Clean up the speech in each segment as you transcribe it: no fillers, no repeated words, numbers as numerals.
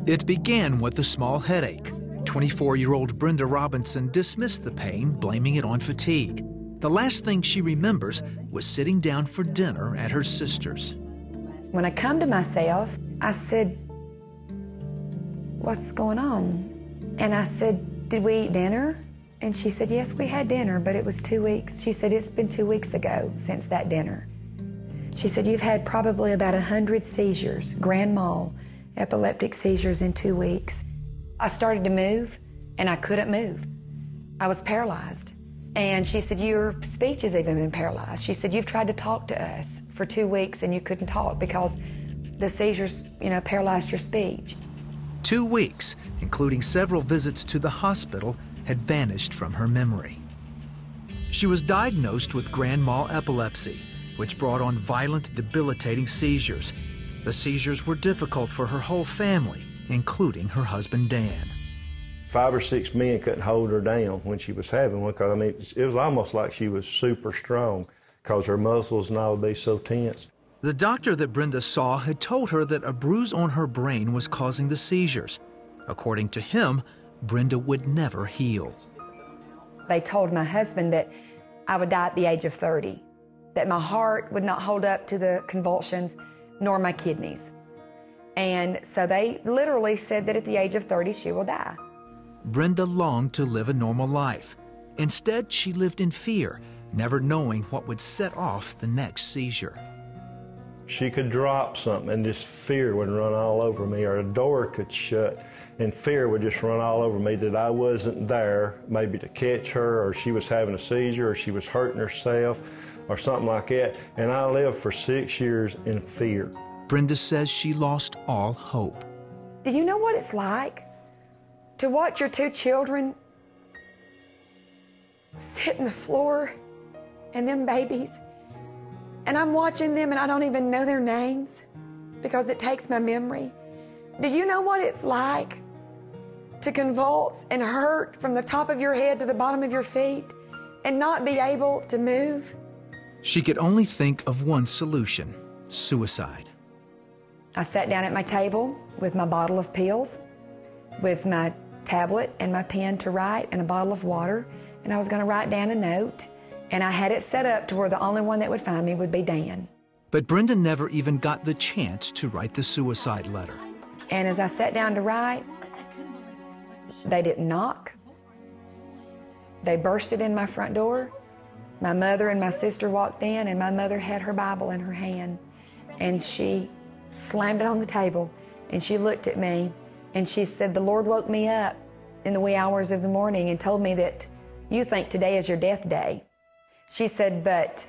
It began with a small headache. 24-year-old Brenda Robinson dismissed the pain, blaming it on fatigue. The last thing she remembers was sitting down for dinner at her sister's. When I come to myself, I said, "What's going on?" And I said, "Did we eat dinner?" And she said, "Yes, we had dinner, but it was 2 weeks." She said, "It's been 2 weeks ago since that dinner." She said, "You've had probably about 100 seizures, grand mal, epileptic seizures in 2 weeks." I started to move, and I couldn't move. I was paralyzed. And she said, "Your speech has even been paralyzed." She said, "You've tried to talk to us for 2 weeks and you couldn't talk because the seizures, paralyzed your speech." 2 weeks, including several visits to the hospital, had vanished from her memory. She was diagnosed with grand mal epilepsy, which brought on violent, debilitating seizures. The seizures were difficult for her whole family, including her husband, Dan. 5 or 6 men couldn't hold her down when she was having one, because it was almost like she was super strong because her muscles and all would be so tense. The doctor that Brenda saw had told her that a bruise on her brain was causing the seizures. According to him, Brenda would never heal. They told my husband that I would die at the age of 30, that my heart would not hold up to the convulsions, nor my kidneys. And so they literally said that at the age of 30, she will die. Brenda longed to live a normal life. Instead, she lived in fear, never knowing what would set off the next seizure. She could drop something and just fear would run all over me, or a door could shut and fear would just run all over me that I wasn't there, maybe to catch her, or she was having a seizure, or she was hurting herself, or something like that. And I lived for 6 years in fear. Brenda says she lost all hope. Do you know what it's like to watch your 2 children sit on the floor and them babies, and I'm watching them and I don't even know their names because it takes my memory? Do you know what it's like to convulse and hurt from the top of your head to the bottom of your feet and not be able to move? She could only think of one solution: suicide. I sat down at my table with my bottle of pills, with my tablet and my pen to write, and a bottle of water, and I was going to write down a note, and I had it set up to where the only one that would find me would be Dan. But Brenda never even got the chance to write the suicide letter. And as I sat down to write, they didn't knock. They bursted in my front door. My mother and my sister walked in, and my mother had her Bible in her hand, and she slammed it on the table, and she looked at me, and she said, "The Lord woke me up in the wee hours of the morning and told me that you think today is your death day." She said, "But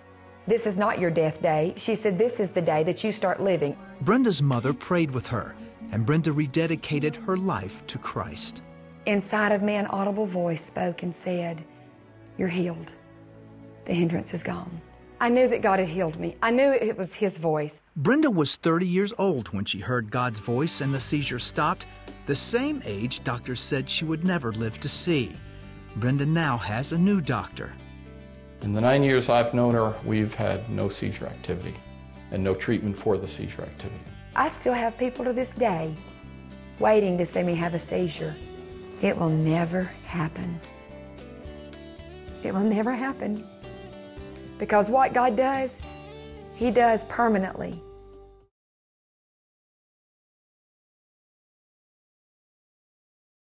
this is not your death day." She said, "This is the day that you start living." Brenda's mother prayed with her, and Brenda rededicated her life to Christ. Inside of me, an audible voice spoke and said, "You're healed. The hindrance is gone." I knew that God had healed me. I knew it was His voice. Brenda was 30 years old when she heard God's voice and the seizure stopped, the same age doctors said she would never live to see. Brenda now has a new doctor. In the 9 years I've known her, we've had no seizure activity and no treatment for the seizure activity. I still have people to this day waiting to see me have a seizure. It will never happen. It will never happen. Because what God does, He does permanently.